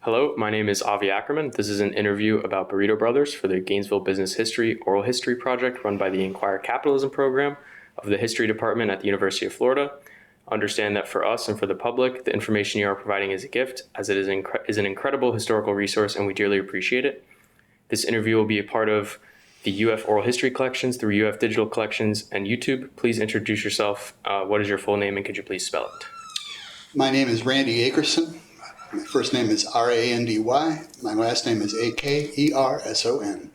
Hello, my name is Avi Ackerman. This is an interview about Burrito Brothers for the Gainesville Business History Oral History Project run by the Inquire Capitalism Program of the History Department at the University of Florida. Understand that for us and for the public, the information you are providing is a gift, as it is an incredible historical resource and we dearly appreciate it. This interview will be a part of the UF Oral History Collections through UF Digital Collections and YouTube. Please introduce yourself. What is your full name and could you please spell it? My name is Randy Akerson. My first name is Randy. My last name is Akerson.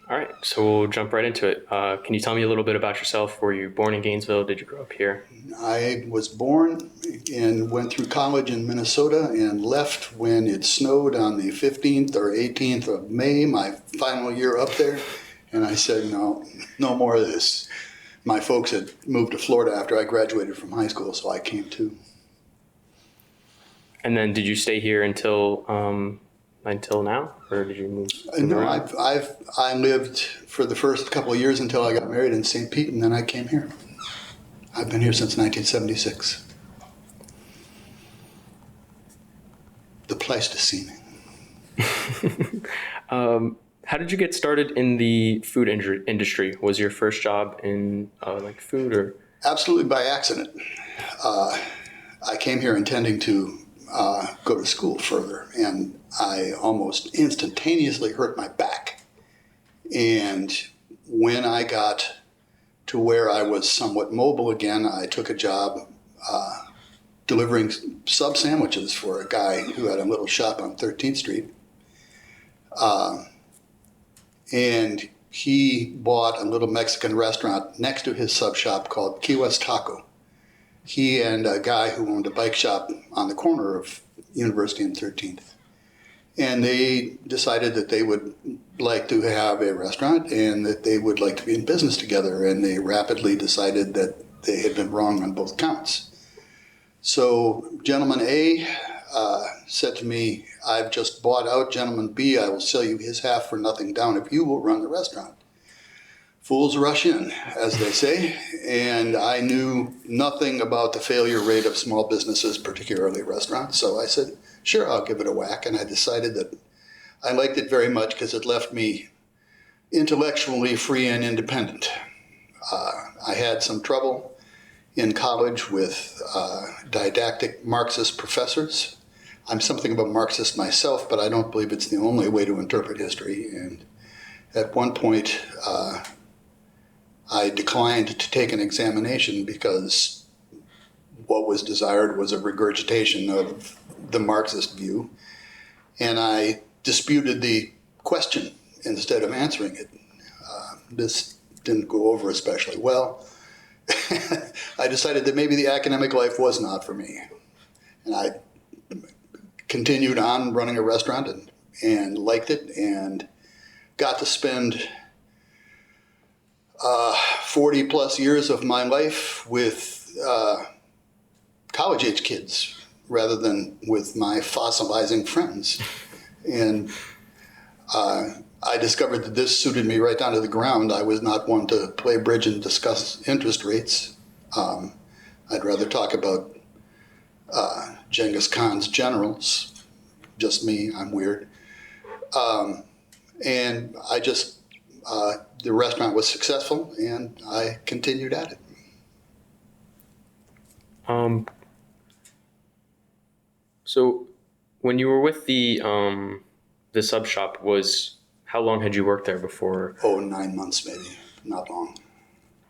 All right, so we'll jump right into it. Can you tell me a little bit about yourself? Were you born in Gainesville? Did you grow up here? I was born and went through college in Minnesota and left when it snowed on the 15th or 18th of May, my final year up there. And I said, no more of this. My folks had moved to Florida after I graduated from high school, so I came too. And then did you stay here until now, or did you move? No, I lived for the first couple of years until I got married in St. Pete, and then I came here. I've been here since 1976. The Pleistocene. How did you get started in the food industry? Was your first job in food or? Absolutely by accident. I came here intending to go to school further, and I almost instantaneously hurt my back. And when I got to where I was somewhat mobile again, I took a job delivering sub sandwiches for a guy who had a little shop on 13th Street. And he bought a little Mexican restaurant next to his sub shop called Key West Taco. He and a guy who owned a bike shop on the corner of University and 13th. And they decided that they would like to have a restaurant and that they would like to be in business together. And they rapidly decided that they had been wrong on both counts. So gentleman A said to me, I've just bought out gentleman B. I will sell you his half for nothing down if you will run the restaurant. Fools rush in, as they say, and I knew nothing about the failure rate of small businesses, particularly restaurants, so I said, sure, I'll give it a whack, and I decided that I liked it very much because it left me intellectually free and independent. I had some trouble in college with didactic Marxist professors. I'm something of a Marxist myself, but I don't believe it's the only way to interpret history, and at one point, I declined to take an examination because what was desired was a regurgitation of the Marxist view, and I disputed the question instead of answering it. This didn't go over especially well. I decided that maybe the academic life was not for me, and I continued on running a restaurant and liked it and got to spend 40 plus years of my life with college age kids rather than with my fossilizing friends. And I discovered that this suited me right down to the ground. I was not one to play bridge and discuss interest rates. I'd rather talk about Genghis Khan's generals. Just me, I'm weird. And I just, the restaurant was successful, and I continued at it. So when you were with the sub shop, how long had you worked there before? 9 months maybe, not long.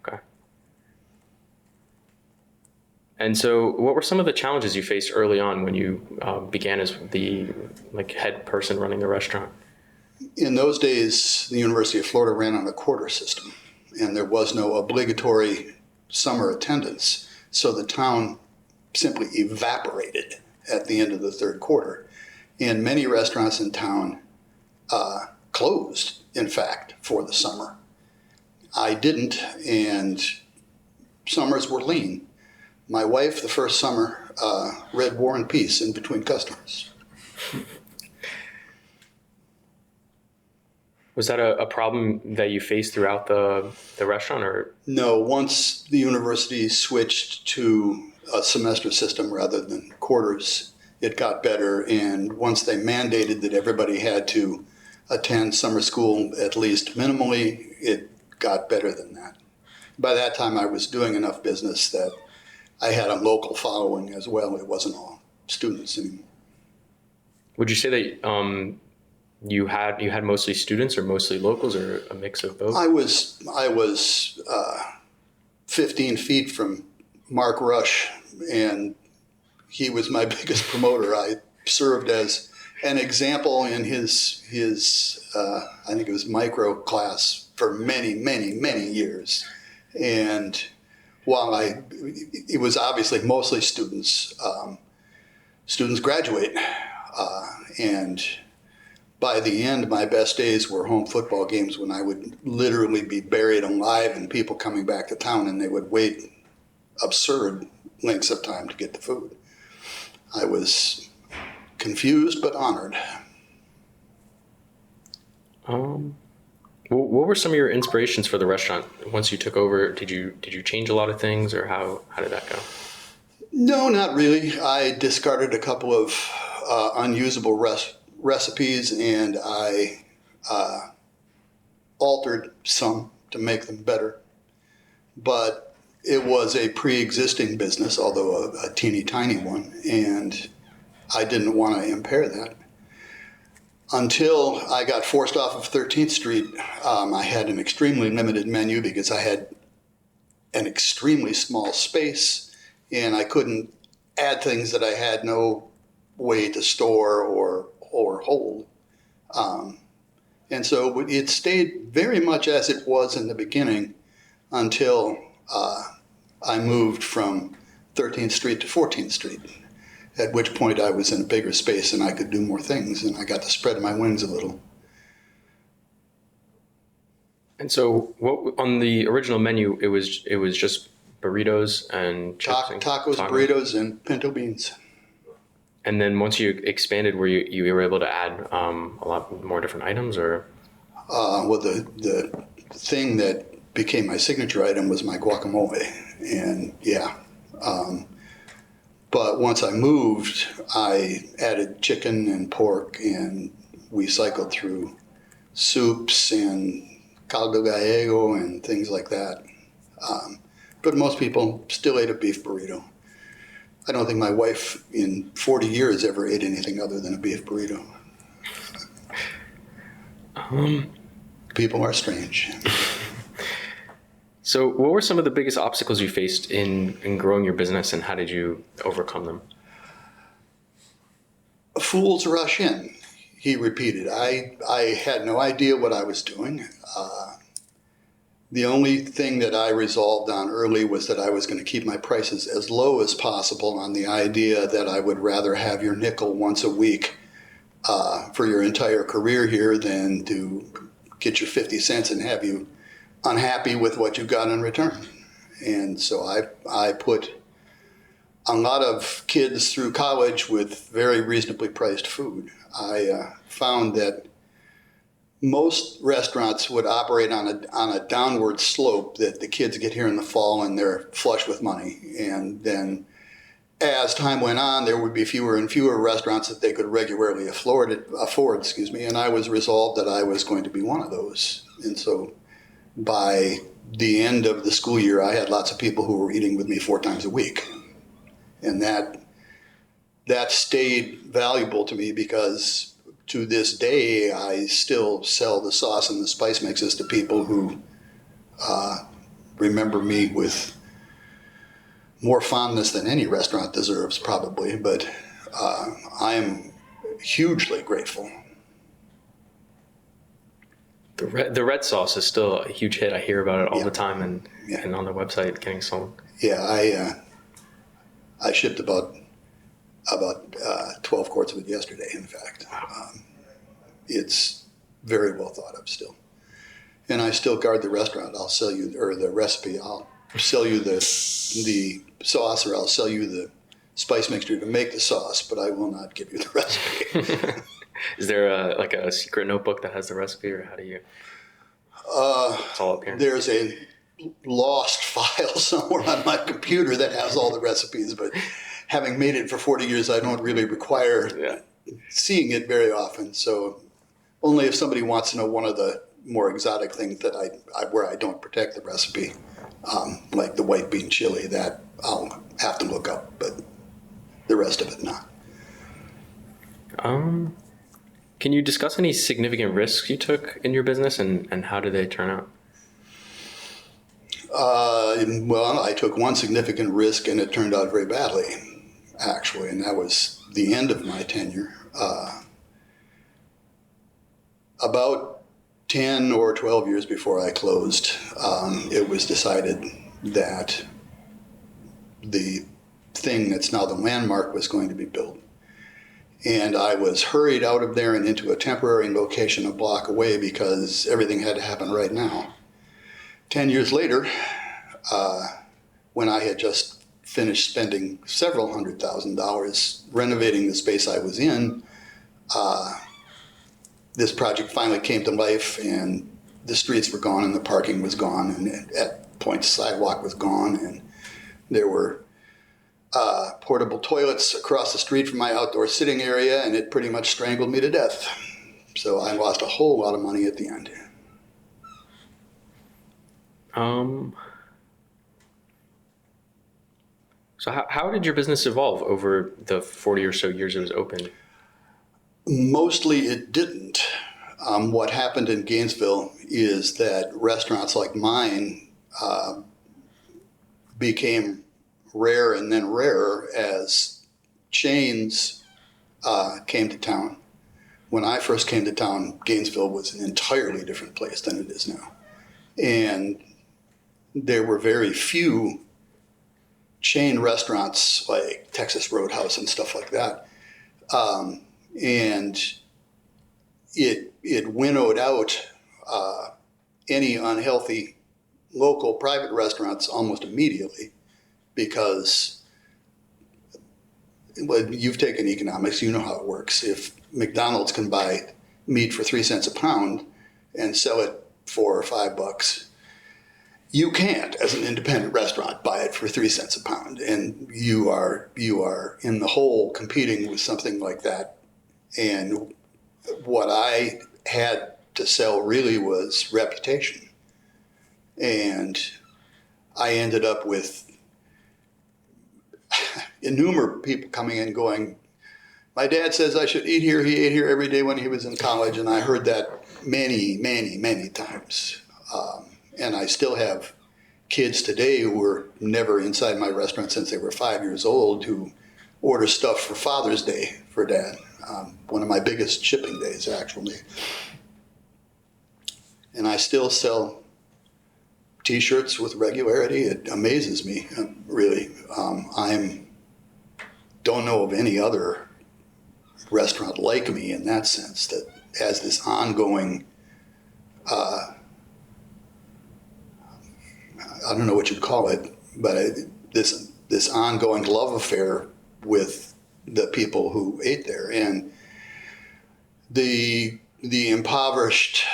Okay. And so what were some of the challenges you faced early on when you began as the head person running the restaurant? In those days, the University of Florida ran on a quarter system, and there was no obligatory summer attendance, so the town simply evaporated at the end of the third quarter. And many restaurants in town closed, in fact, for the summer. I didn't, and summers were lean. My wife, the first summer, read War and Peace in between customers. Was that a problem that you faced throughout the restaurant, or? No, once the university switched to a semester system rather than quarters, it got better. And once they mandated that everybody had to attend summer school at least minimally, it got better than that. By that time, I was doing enough business that I had a local following as well. It wasn't all students anymore. Would you say that you had mostly students or mostly locals, or a mix of both? I was 15 feet from Mark Rush, and he was my biggest promoter. I served as an example in his I think it was micro class for many, many, many years. And while it was obviously mostly students, students graduate, and by the end, my best days were home football games when I would literally be buried alive and people coming back to town, and they would wait absurd lengths of time to get the food. I was confused but honored. What were some of your inspirations for the restaurant? Once you took over, did you change a lot of things, or how did that go? No, not really. I discarded a couple of unusable recipes, and I altered some to make them better. But it was a pre-existing business, although a teeny tiny one, and I didn't want to impair that. Until I got forced off of 13th Street, I had an extremely limited menu because I had an extremely small space, and I couldn't add things that I had no way to store or hold. And so it stayed very much as it was in the beginning until I moved from 13th Street to 14th Street, at which point I was in a bigger space and I could do more things, and I got to spread my wings a little. And so, what on the original menu? It was just burritos and chips and Tacos, burritos, and pinto beans. And then once you expanded, were you were able to add a lot more different items, or? Well, the thing that became my signature item was my guacamole, and yeah. But once I moved, I added chicken and pork, and we cycled through soups and caldo gallego and things like that. But most people still ate a beef burrito. I don't think my wife in 40 years ever ate anything other than a beef burrito. People are strange. So what were some of the biggest obstacles you faced in growing your business, and how did you overcome them? Fools rush in, he repeated. I had no idea what I was doing. The only thing that I resolved on early was that I was going to keep my prices as low as possible, on the idea that I would rather have your nickel once a week for your entire career here than to get your 50 cents and have you unhappy with what you got in return. And so I put a lot of kids through college with very reasonably priced food. I found that most restaurants would operate on a downward slope, that the kids get here in the fall and they're flush with money. And then as time went on, there would be fewer and fewer restaurants that they could regularly afford, and I was resolved that I was going to be one of those. And so by the end of the school year, I had lots of people who were eating with me 4 times a week. And that stayed valuable to me, because to this day, I still sell the sauce and the spice mixes to people who remember me with more fondness than any restaurant deserves, probably. But I'm hugely grateful. The red sauce is still a huge hit. I hear about it all the time, and on the website getting sold. Yeah, I shipped about about 12 quarts of it yesterday, in fact. It's very well thought of still. And I still guard the restaurant. I'll sell you, or the recipe. I'll sell you the sauce, or I'll sell you the spice mixture to make the sauce, but I will not give you the recipe. Is there a secret notebook that has the recipe, or how do you? It's all up here. There's a lost file somewhere on my computer that has all the recipes, but having made it for 40 years, I don't really require seeing it very often. So only if somebody wants to know one of the more exotic things that where I don't protect the recipe, like the white bean chili, that I'll have to look up, but the rest of it not. Can you discuss any significant risks you took in your business, and how did they turn out? Well, I took one significant risk, and it turned out very badly, actually, and that was the end of my tenure. About 10 or 12 years before I closed, it was decided that the thing that's now the landmark was going to be built. And I was hurried out of there and into a temporary location a block away because everything had to happen right now. 10 years later, when I had just finished spending several $100,000 renovating the space I was in, this project finally came to life, and the streets were gone and the parking was gone, and at points the sidewalk was gone, and there were portable toilets across the street from my outdoor sitting area, and it pretty much strangled me to death. So I lost a whole lot of money at the end. So how did your business evolve over the 40 or so years it was open? Mostly it didn't. What happened in Gainesville is that restaurants like mine became rare and then rarer as chains came to town. When I first came to town, Gainesville was an entirely different place than it is now. And there were very few chain restaurants like Texas Roadhouse and stuff like that. And it winnowed out any unhealthy local private restaurants almost immediately, because well, you've taken economics, you know how it works. If McDonald's can buy meat for 3 cents a pound and sell it for $5, you can't, as an independent restaurant, buy it for 3 cents a pound, and you are in the hole competing with something like that. And what I had to sell really was reputation, and I ended up with innumerable people coming in going, my dad says I should eat here. He ate here every day when he was in college, and I heard that many, many, many times. And I still have kids today who were never inside my restaurant since they were 5 years old who order stuff for Father's Day for Dad. One of my biggest shipping days, actually. And I still sell T-shirts with regularity. It amazes me, really. I don't know of any other restaurant like me in that sense that has this ongoing, I don't know what you'd call it, but this ongoing love affair with the people who ate there. And the impoverished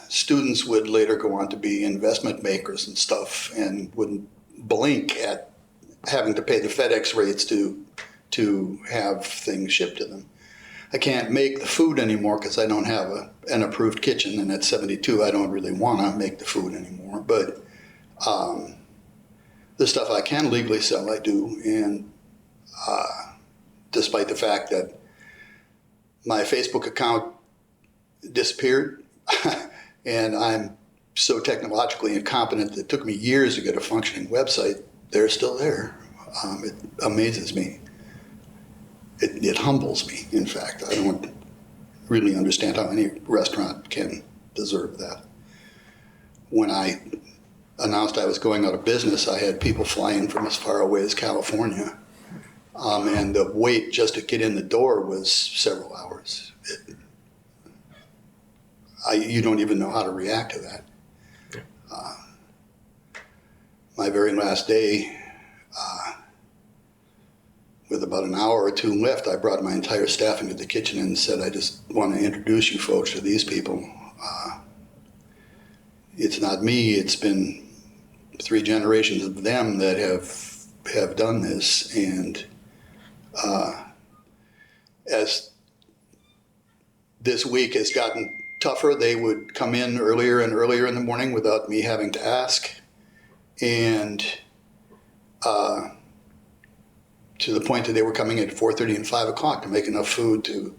students would later go on to be investment makers and stuff, and wouldn't blink at having to pay the FedEx rates to have things shipped to them. I can't make the food anymore because I don't have an approved kitchen, and at 72 I don't really want to make the food anymore. But the stuff I can legally sell, I do. And despite the fact that my Facebook account disappeared and I'm so technologically incompetent that it took me years to get a functioning website, they're still there. It amazes me. It humbles me, in fact. I don't really understand how any restaurant can deserve that. When I announced I was going out of business, I had people fly in from as far away as California And the wait just to get in the door was several hours. You don't even know how to react to that. My very last day, with about an hour or two left, I brought my entire staff into the kitchen and said, I just want to introduce you folks to these people. It's not me, it's been 3 generations of them that have done this. And as this week has gotten tougher, they would come in earlier and earlier in the morning without me having to ask. And to the point that they were coming in at 4:30 and 5 o'clock to make enough food to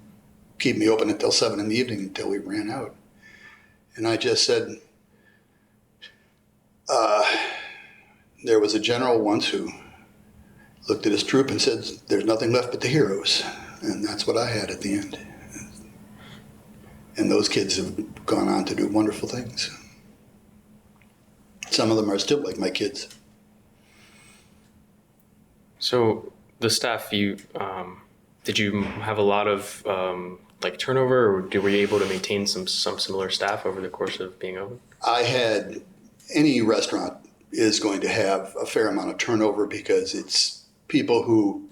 keep me open until 7 in the evening until we ran out. And I just said, there was a general once who looked at his troop and said, there's nothing left but the heroes. And that's what I had at the end. And those kids have gone on to do wonderful things. Some of them are still like my kids. So the staff, did you have a lot of like turnover, or were you able to maintain some similar staff over the course of being open? Any restaurant is going to have a fair amount of turnover because it's people who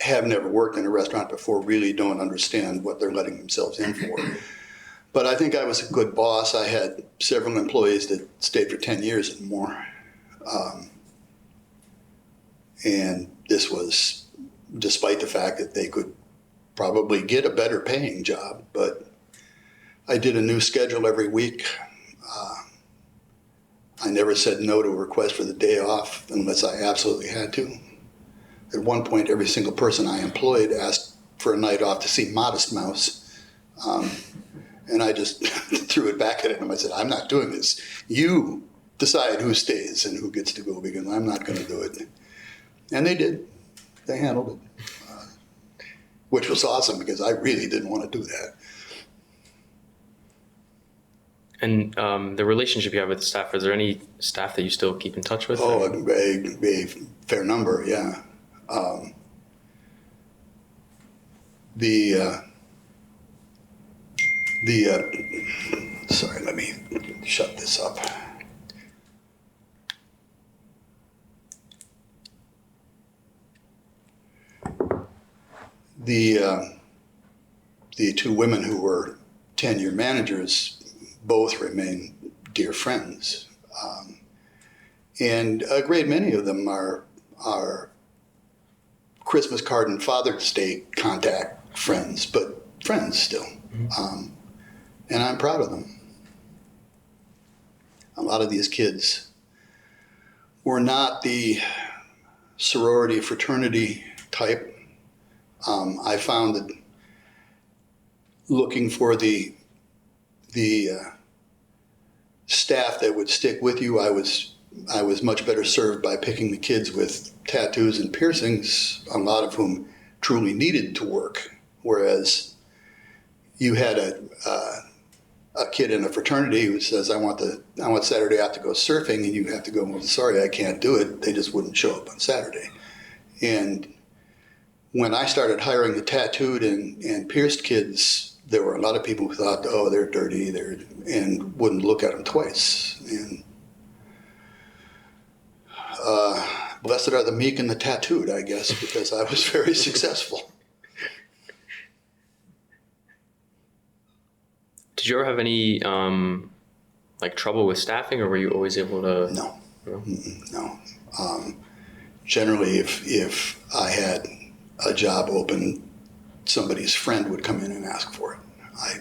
have never worked in a restaurant before really don't understand what they're letting themselves in for. But I think I was a good boss. I had several employees that stayed for 10 years and more. And this was despite the fact that they could probably get a better paying job. But I did a new schedule every week. I never said no to a request for the day off unless I absolutely had to. At one point, every single person I employed asked for a night off to see Modest Mouse. And I just threw it back at him. I said, I'm not doing this. You decide who stays and who gets to go because I'm not going to do it. And they did. They handled it, which was awesome because I really didn't want to do that. And the relationship you have with the staff, is there any staff that you still keep in touch with? Oh, a fair number, yeah. Sorry, let me shut this up. The 2 women who were 10-year managers both remain dear friends. And a great many of them are Christmas card and Father's Day contact friends, but friends still. Mm-hmm. And I'm proud of them. A lot of these kids were not the sorority fraternity type. I found that looking for the staff that would stick with you, I was much better served by picking the kids with tattoos and piercings, a lot of whom truly needed to work. Whereas you had a kid in a fraternity who says, I want Saturday off to go surfing, and you have to go, well, sorry, I can't do it. They just wouldn't show up on Saturday. And when I started hiring the tattooed and pierced kids, there were a lot of people who thought, oh, they're dirty, and wouldn't look at them twice. And blessed are the meek and the tattooed, I guess, because I was very successful. Did you ever have any like trouble with staffing, or were you always able to? No. No. Generally, if I had a job open, somebody's friend would come in and ask for it. I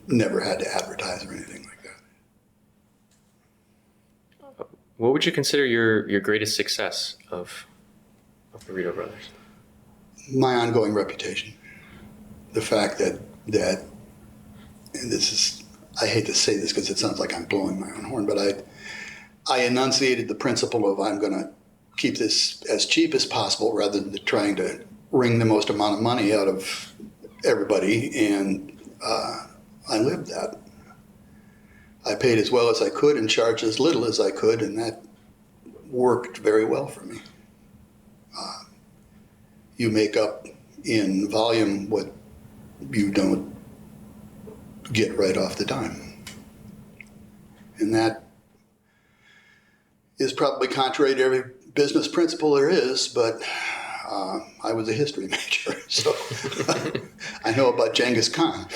never had to advertise or anything like that. What would you consider your greatest success of Burrito Brothers? My ongoing reputation. The fact that and this is, I hate to say this because it sounds like I'm blowing my own horn, but I enunciated the principle of I'm going to keep this as cheap as possible rather than trying to wring the most amount of money out of everybody, and I lived that. I paid as well as I could and charged as little as I could, and that worked very well for me. you make up in volume what you don't get right off the dime. And that is probably contrary to every business principle there is, but I was a history major, so I know about Genghis Khan.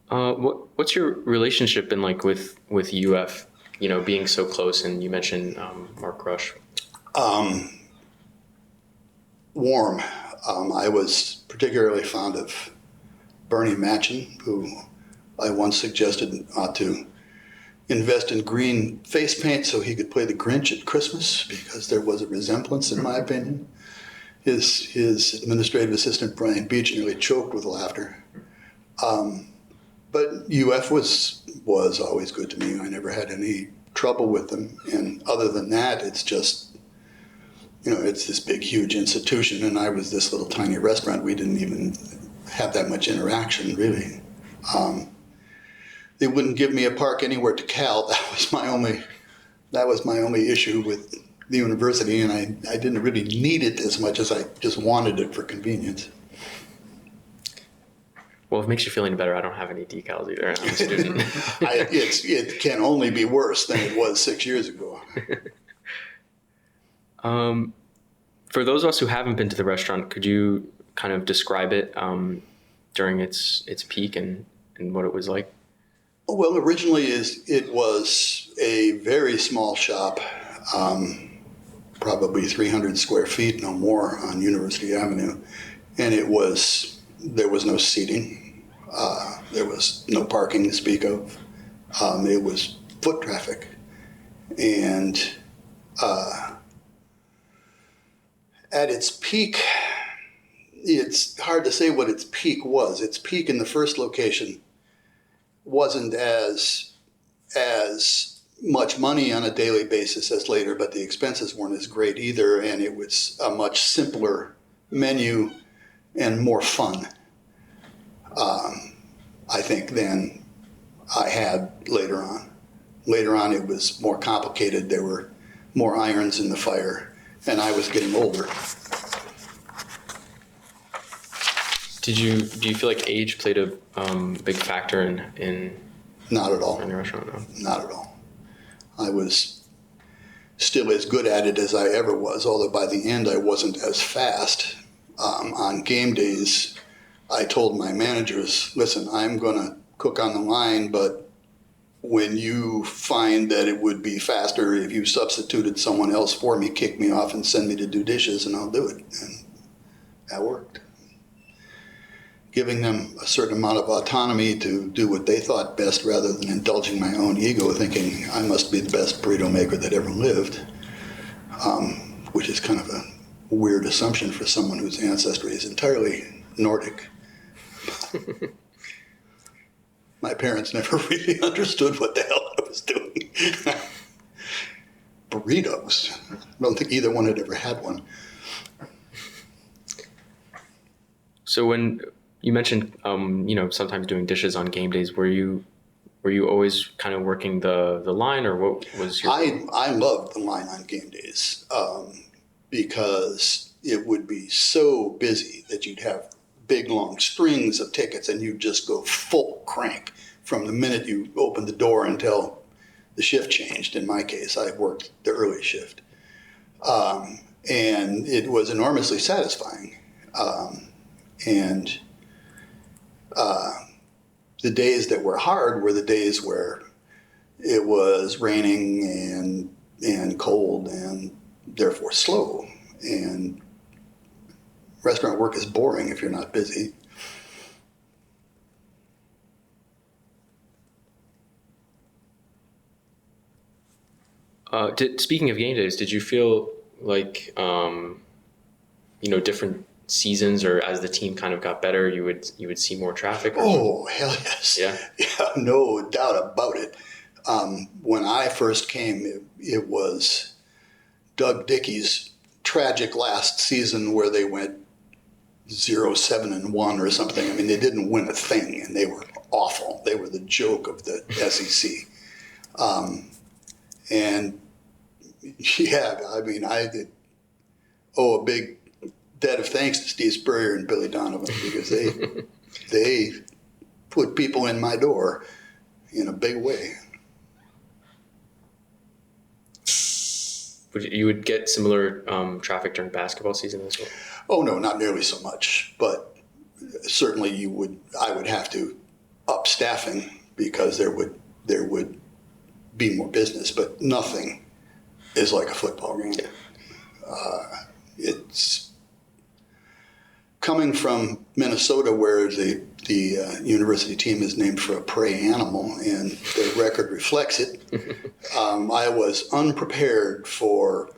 What's your relationship been like with UF? Being so close, and you mentioned Mark Rush. Warm. I was particularly fond of Bernie Matchin, who I once suggested ought to invest in green face paint so he could play the Grinch at Christmas, because there was a resemblance, in my opinion. His administrative assistant, Brian Beach, nearly choked with laughter. But UF was always good to me. I never had any trouble with them. And other than that, it's just, it's this big, huge institution, and I was this little tiny restaurant. We didn't even have that much interaction, really. They wouldn't give me a park anywhere to Cal. That was my only issue with the university, and I didn't really need it as much as I just wanted it for convenience. Well, if it makes you feel any better, I don't have any decals either. I'm a student. It can only be worse than it was 6 years ago. For those of us who haven't been to the restaurant, could you kind of describe it during its peak and what it was like? Well, originally it was a very small shop, probably 300 square feet, no more, on University Avenue, and there was no seating, there was no parking to speak of. It was foot traffic, and at its peak, it's hard to say what its peak was. Its peak in the first location wasn't as much money on a daily basis as later, but the expenses weren't as great either, and it was a much simpler menu and more fun, I think, than I had later on. Later on, it was more complicated. There were more irons in the fire, and I was getting older. Do you feel like age played a big factor in Not at all. in your restaurant? No? Not at all. I was still as good at it as I ever was, although by the end I wasn't as fast. On game days, I told my managers, listen, I'm going to cook on the line, but when you find that it would be faster if you substituted someone else for me, kick me off and send me to do dishes, and I'll do it. And that worked. Giving them a certain amount of autonomy to do what they thought best rather than indulging my own ego, thinking I must be the best burrito maker that ever lived, which is kind of a weird assumption for someone whose ancestry is entirely Nordic. My parents never really understood what the hell I was doing. Burritos. I don't think either one had ever had one. So when you mentioned, sometimes doing dishes on game days, were you always kind of working the line, or what was your? I loved the line on game days because it would be so busy that you'd have big long strings of tickets, and you'd just go full crank from the minute you opened the door until the shift changed. In my case, I worked the early shift, and it was enormously satisfying. The days that were hard were the days where it was raining and cold and therefore slow. And restaurant work is boring if you're not busy. Speaking of game days, did you feel like different seasons, or as the team kind of got better, you would see more traffic? Oh, hell yes. Yeah, no doubt about it. When I first came, it was Doug Dickey's tragic last season where they went 0-7-1 or something. I mean, they didn't win a thing, and they were awful. They were the joke of the SEC. And yeah, I mean, owe a big debt of thanks to Steve Spurrier and Billy Donovan, because they put people in my door in a big way. You would get similar traffic during basketball season as well? Oh no, not nearly so much, but certainly I would have to up staffing because there would be more business, but nothing is like a football game. Yeah. It's coming from Minnesota, where the university team is named for a prey animal, and the record reflects it. I was unprepared for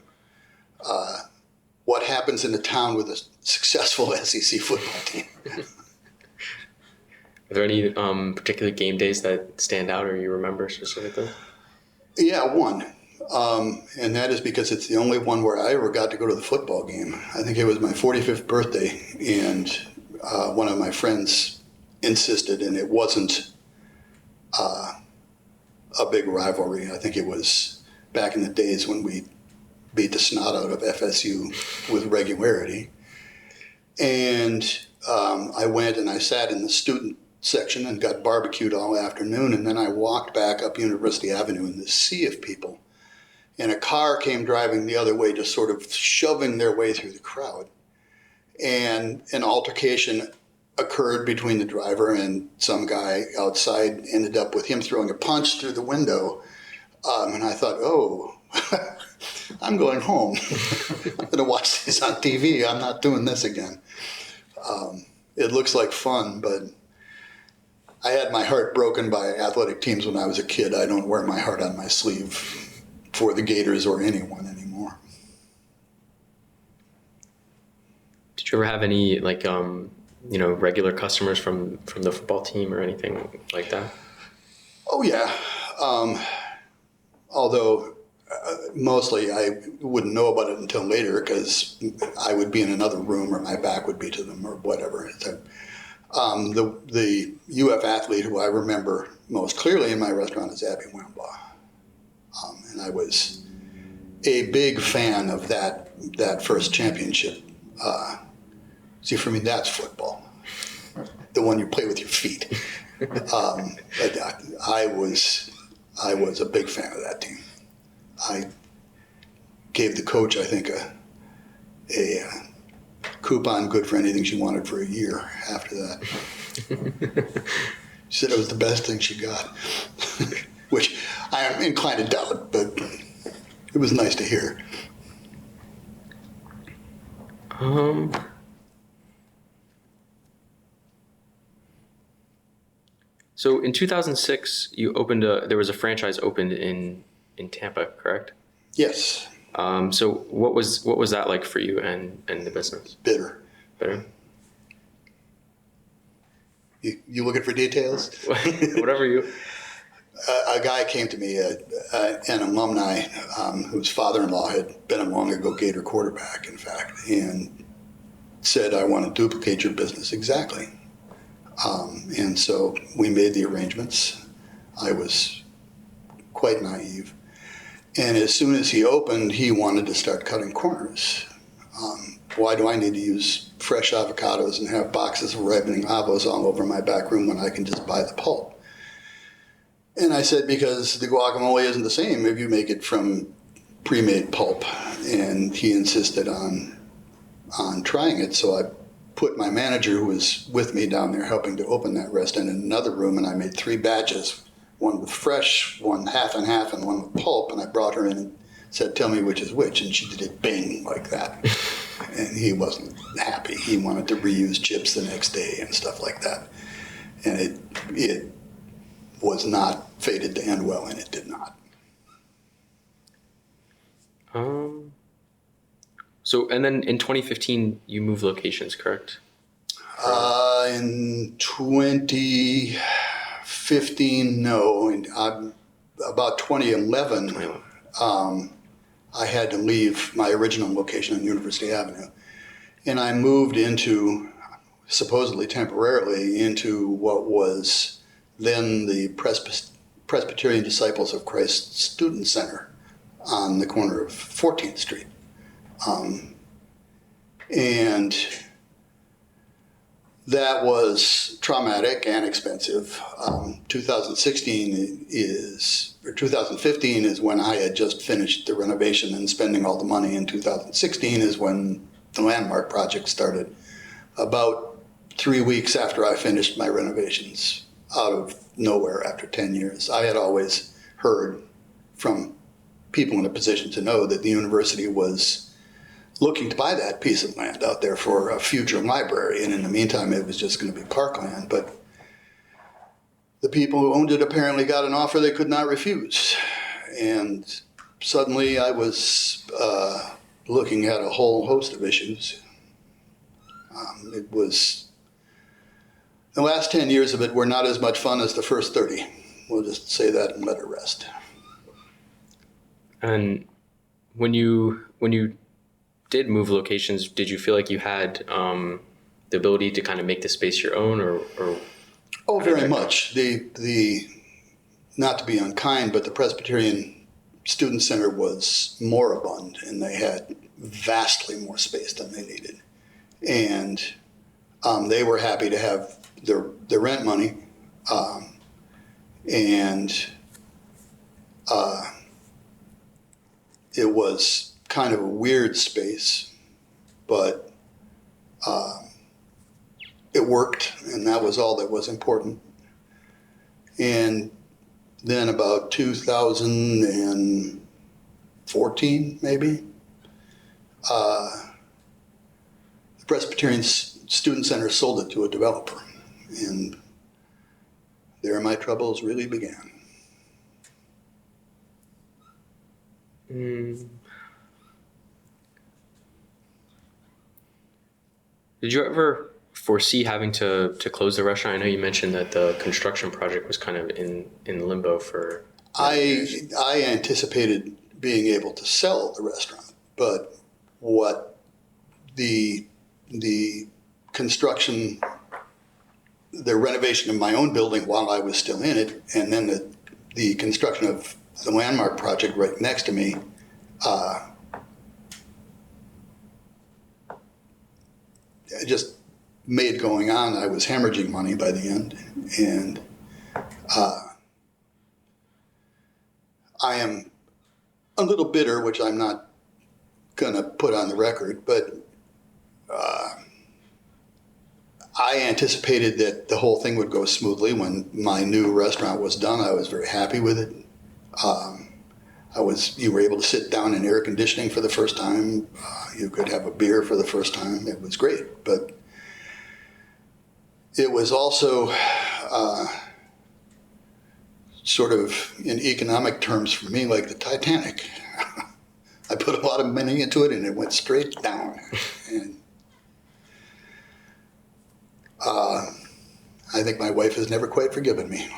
what happens in a town with a successful SEC football team. Are there any particular game days that stand out or you remember specifically? Yeah, one. And that is because it's the only one where I ever got to go to the football game. I think it was my 45th birthday, and one of my friends insisted, and it wasn't a big rivalry. I think it was back in the days when we beat the snot out of FSU with regularity. And I went and I sat in the student section and got barbecued all afternoon, and then I walked back up University Avenue in this sea of people. And a car came driving the other way, just sort of shoving their way through the crowd. And an altercation occurred between the driver and some guy outside, ended up with him throwing a punch through the window. And I thought, oh, I'm going home. I'm going to watch this on TV. I'm not doing this again. It looks like fun, but I had my heart broken by athletic teams when I was a kid. I don't wear my heart on my sleeve for the Gators or anyone anymore. Did you ever have any regular customers from the football team or anything like that? Oh yeah, although mostly I wouldn't know about it until later because I would be in another room or my back would be to them or whatever. The UF athlete who I remember most clearly in my restaurant is Abby Wambaugh. And I was a big fan of that first championship. See, for me, that's football. The one you play with your feet. I was a big fan of that team. I gave the coach, I think, a coupon good for anything she wanted for a year after that. She said it was the best thing she got, which I am inclined to doubt, but it was nice to hear. So in 2006, there was a franchise opened in Tampa, correct? Yes. So what was that like for you and the business? Bitter. Bitter? You looking for details? Whatever you... A guy came to me, an alumni whose father-in-law had been a long ago Gator quarterback, in fact, and said, I want to duplicate your business exactly. And so we made the arrangements. I was quite naive. And as soon as he opened, he wanted to start cutting corners. Why do I need to use fresh avocados and have boxes of ripening avos all over my back room when I can just buy the pulp? And I said, because the guacamole isn't the same if you make it from pre-made pulp. And he insisted on trying it. So I put my manager, who was with me down there helping to open that restaurant, in another room, and I made 3 batches, one with fresh, one half and half, and one with pulp. And I brought her in and said, tell me which is which. And she did it bing like that. And he wasn't happy. He wanted to reuse chips the next day and stuff like that. And it was not fated to end well, and it did not. So, and then in 2015, you moved locations, correct? In 2015, no. About 2011, I had to leave my original location on University Avenue. And I moved supposedly temporarily, into what was then the Presbyterian Disciples of Christ Student Center on the corner of 14th Street. And that was traumatic and expensive. 2015 is when I had just finished the renovation and spending all the money. In 2016 is when the landmark project started. About 3 weeks after I finished my renovations, out of nowhere after 10 years, I had always heard from people in a position to know that the university was looking to buy that piece of land out there for a future library, and in the meantime it was just going to be parkland. But the people who owned it apparently got an offer they could not refuse, and suddenly I was looking at a whole host of issues. It was, the last 10 years of it were not as much fun as the first 30. We'll just say that and let it rest. And when you did move locations, did you feel like you had the ability to kind of make the space your own, or Oh, very much. The not to be unkind, but the Presbyterian Student Center was moribund, and they had vastly more space than they needed. And they were happy to have their rent money, and it was kind of a weird space, but it worked, and that was all that was important. And then about 2014, maybe, the Presbyterian Student Center sold it to a developer, and there my troubles really began. Did you ever foresee having to close the restaurant? I know you mentioned that the construction project was kind of in limbo for years. I anticipated being able to sell the restaurant, but what the construction, the renovation of my own building while I was still in it, and then the construction of the landmark project right next to me, it just made going on. I was hemorrhaging money by the end, and I am a little bitter, which I'm not going to put on the record, but I anticipated that the whole thing would go smoothly. When my new restaurant was done, I was very happy with it. You were able to sit down in air conditioning for the first time. You could have a beer for the first time. It was great, but it was also sort of, in economic terms for me, like the Titanic. I put a lot of money into it and it went straight down. And I think my wife has never quite forgiven me.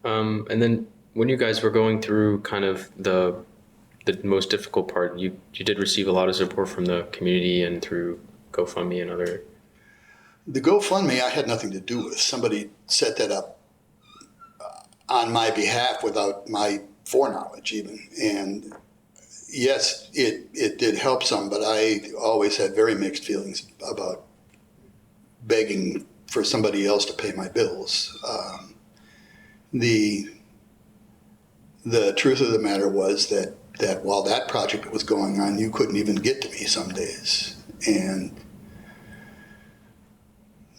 And then when you guys were going through kind of the most difficult part, you did receive a lot of support from the community and through GoFundMe and other. The GoFundMe I had nothing to do with. Somebody set that up on my behalf without my foreknowledge even. And yes, it did help some, but I always had very mixed feelings about begging for somebody else to pay my bills. The truth of the matter was that while that project was going on, you couldn't even get to me some days. And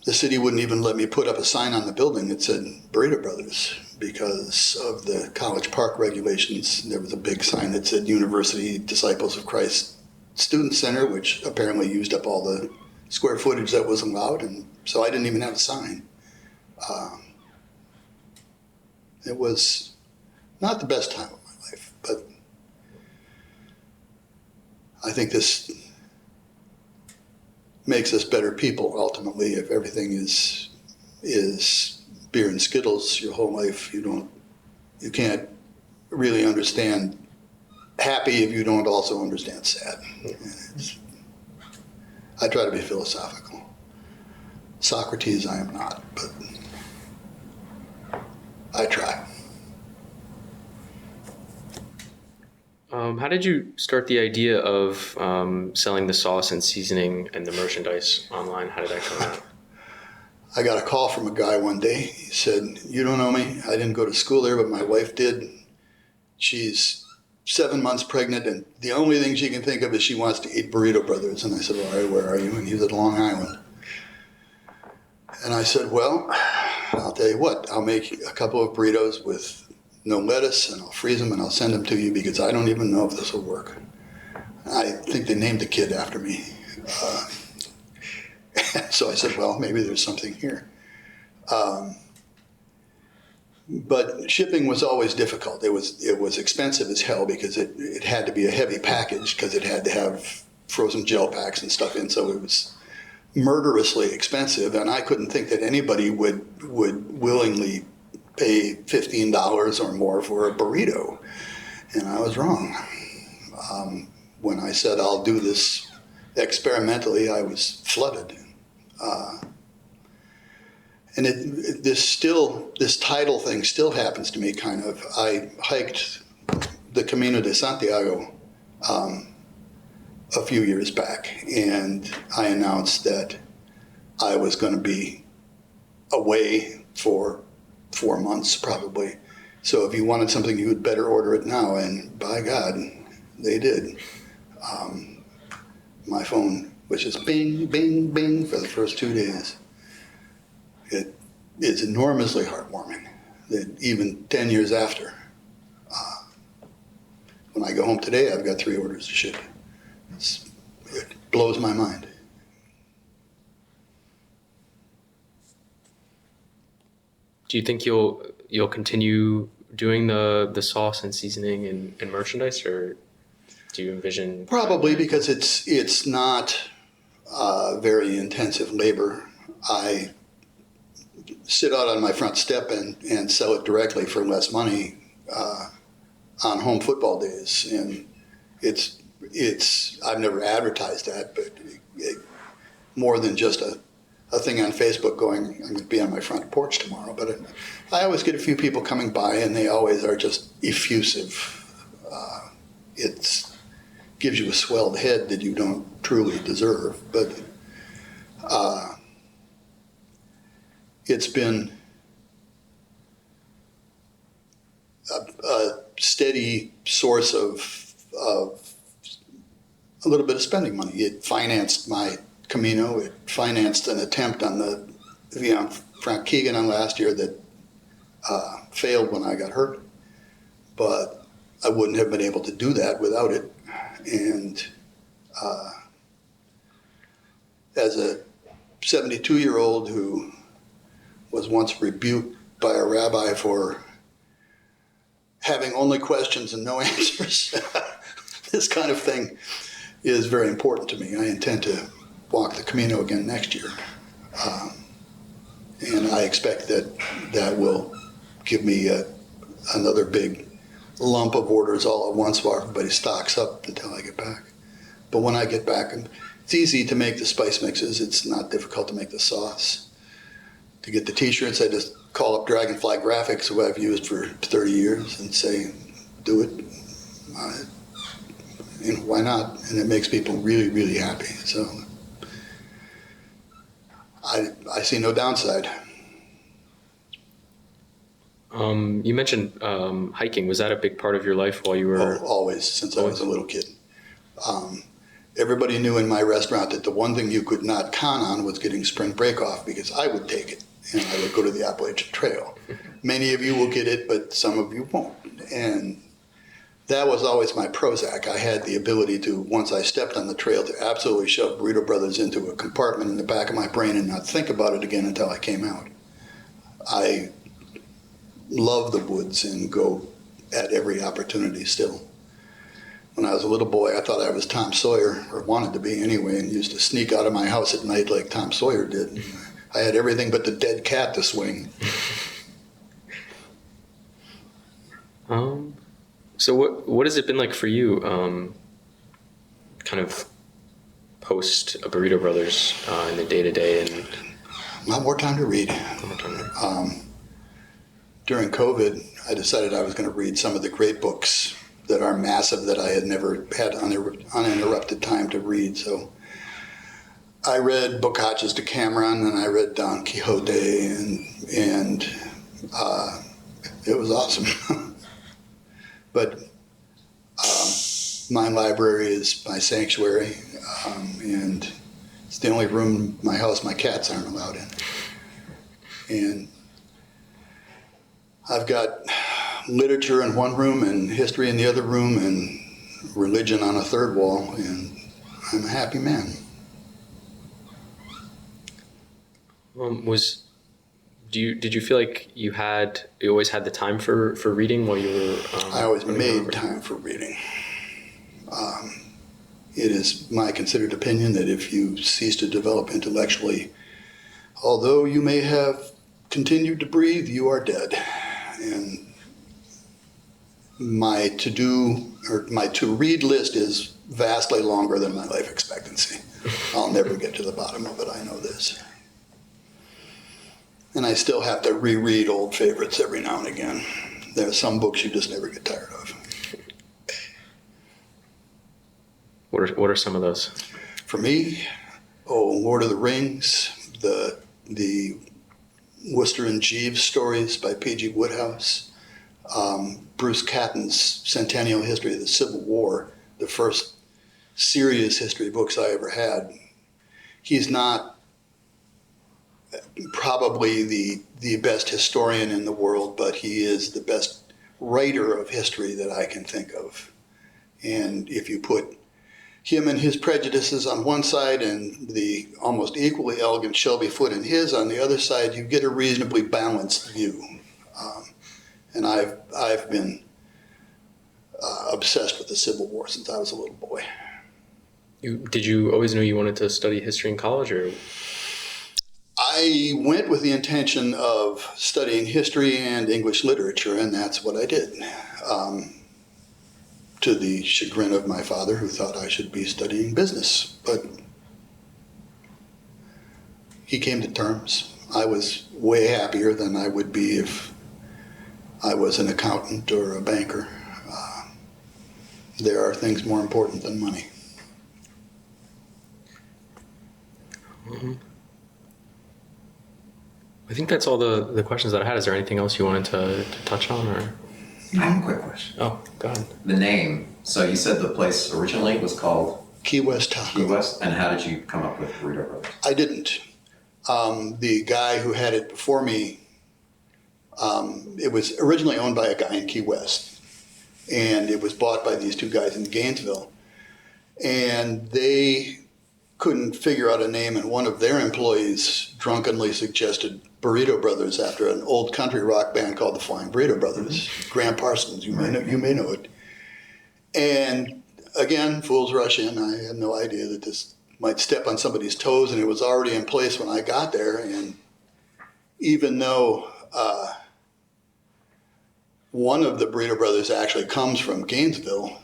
the city wouldn't even let me put up a sign on the building that said Burrito Brothers because of the College Park regulations. There was a big sign that said University Disciples of Christ Student Center, which apparently used up all the square footage that was allowed, and so I didn't even have a sign. It was not the best time of my life, but I think this makes us better people ultimately. If everything is beer and Skittles your whole life, you can't really understand happy if you don't also understand sad. I try to be philosophical. Socrates I am not, but I try. How did you start the idea of selling the sauce and seasoning and the merchandise online? How did that come out? I got a call from a guy one day. He said, "You don't know me. I didn't go to school there, but my wife did. She's 7 months pregnant, and the only thing she can think of is she wants to eat Burrito Brothers." And I said, "All right, where are you?" And he was at Long Island. And I said, "Well, I'll tell you what. I'll make a couple of burritos with no lettuce, and I'll freeze them, and I'll send them to you because I don't even know if this will work." I think they named the kid after me. So I said, "Well, maybe there's something here." But shipping was always difficult. It was expensive as hell because it had to be a heavy package because it had to have frozen gel packs and stuff in. So it was murderously expensive, and I couldn't think that anybody would willingly pay $15 or more for a burrito, and I was wrong. When I said I'll do this experimentally, I was flooded. And this title thing still happens to me, kind of. I hiked the Camino de Santiago a few years back, and I announced that I was going to be away for 4 months, probably. So if you wanted something, you would better order it now, and by God, they did. My phone was just bing, bing, bing for the first 2 days. It is enormously heartwarming that even 10 years after, when I go home today, I've got 3 orders to ship. It blows my mind. Do you think you'll continue doing the sauce and seasoning and merchandise, or do you envision? Probably, because it's not very intensive labor. I sit out on my front step and sell it directly for less money on home football days, and it's I've never advertised that, but more than just a thing on Facebook going, "I'm going to be on my front porch tomorrow." But I always get a few people coming by, and they always are just effusive. It gives you a swelled head that you don't truly deserve, but it's been a steady source of a little bit of spending money. It financed my Camino. It financed an attempt on the Frank Keegan on last year that failed when I got hurt. But I wouldn't have been able to do that without it. And as a 72-year-old who was once rebuked by a rabbi for having only questions and no answers, this kind of thing is very important to me. I intend to walk the Camino again next year. And I expect that will give me another big lump of orders all at once while everybody stocks up until I get back. But when I get back, it's easy to make the spice mixes. It's not difficult to make the sauce. To get the t-shirts, I just call up Dragonfly Graphics, who I've used for 30 years, and say, "Do it." Why not? And it makes people really, really happy. So I see no downside. You mentioned hiking. Was that a big part of your life while you were? Oh, always, since I was a little kid. Everybody knew in my restaurant that the one thing you could not count on was getting spring break off, because I would take it and I would go to the Appalachian Trail. Many of you will get it, but some of you won't. And that was always my Prozac. I had the ability to, once I stepped on the trail, to absolutely shove Burrito Brothers into a compartment in the back of my brain and not think about it again until I came out. I love the woods and go at every opportunity still. When I was a little boy, I thought I was Tom Sawyer, or wanted to be anyway, and used to sneak out of my house at night like Tom Sawyer did. I had everything but the dead cat to swing. So what has it been like for you, kind of post Burrito Brothers in the day-to-day? And Not more time to read. During COVID, I decided I was going to read some of the great books that are massive that I had never had uninterrupted time to read. So I read Boccaccio's Decameron, and I read Don Quixote, and it was awesome. But my library is my sanctuary, and it's the only room in my house my cats aren't allowed in. And I've got literature in one room and history in the other room and religion on a third wall, and I'm a happy man. Did you feel like you always had the time for reading while you were? I always made time for reading. It is my considered opinion that if you cease to develop intellectually, although you may have continued to breathe, you are dead. And my to-read list is vastly longer than my life expectancy. I'll never get to the bottom of it, I know this. And I still have to reread old favorites every now and again. There are some books you just never get tired of. What are some of those? For me, Lord of the Rings, the Worcester and Jeeves stories by P.G. Wodehouse, Bruce Catton's Centennial History of the Civil War, the first serious history books I ever had. He's not probably the best historian in the world, but he is the best writer of history that I can think of. And if you put him and his prejudices on one side and the almost equally elegant Shelby Foote and his on the other side, you get a reasonably balanced view. And I've been obsessed with the Civil War since I was a little boy. Did you always know you wanted to study history in college, or? I went with the intention of studying history and English literature, and that's what I did. To the chagrin of my father, who thought I should be studying business. But he came to terms. I was way happier than I would be if I was an accountant or a banker. There are things more important than money. Mm-hmm. I think that's all the questions that I had. Is there anything else you wanted to touch on, or? I have a quick question. Oh, go ahead. The name. So you said the place originally was called Key West Taco. Key West, and how did you come up with Burrito Brothers? I didn't. The guy who had it before me, it was originally owned by a guy in Key West, and it was bought by these two guys in Gainesville, and they couldn't figure out a name, and one of their employees drunkenly suggested Burrito Brothers after an old country rock band called the Flying Burrito Brothers. Graham Parsons, you may know it. And again, fools rush in. I had no idea that this might step on somebody's toes, and it was already in place when I got there. And even though one of the Burrito Brothers actually comes from Gainesville,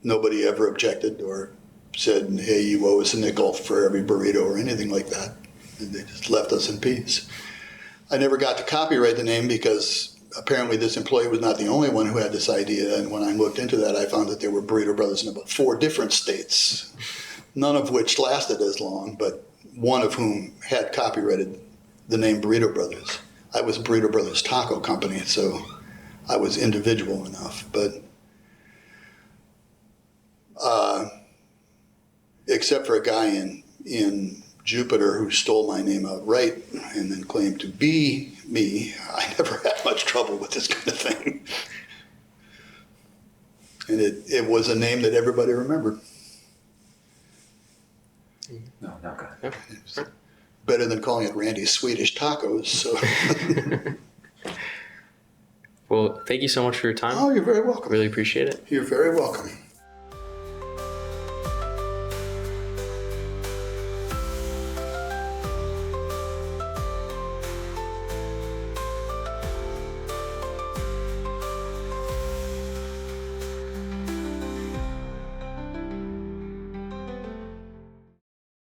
nobody ever objected or said, hey, you owe us a nickel for every burrito or anything like that. And they just left us in peace. I never got to copyright the name because apparently this employee was not the only one who had this idea. And when I looked into that, I found that there were Burrito Brothers in about 4 different states, none of which lasted as long, but one of whom had copyrighted the name Burrito Brothers. I was Burrito Brothers Taco Company, so I was individual enough. But except for a guy in Jupiter who stole my name outright and then claimed to be me, I never had much trouble with this kind of thing. And it was a name that everybody remembered. No, not good. Yeah. Better than calling it Randy's Swedish Tacos. So. Well, thank you so much for your time. Oh, you're very welcome. Really appreciate it. You're very welcome.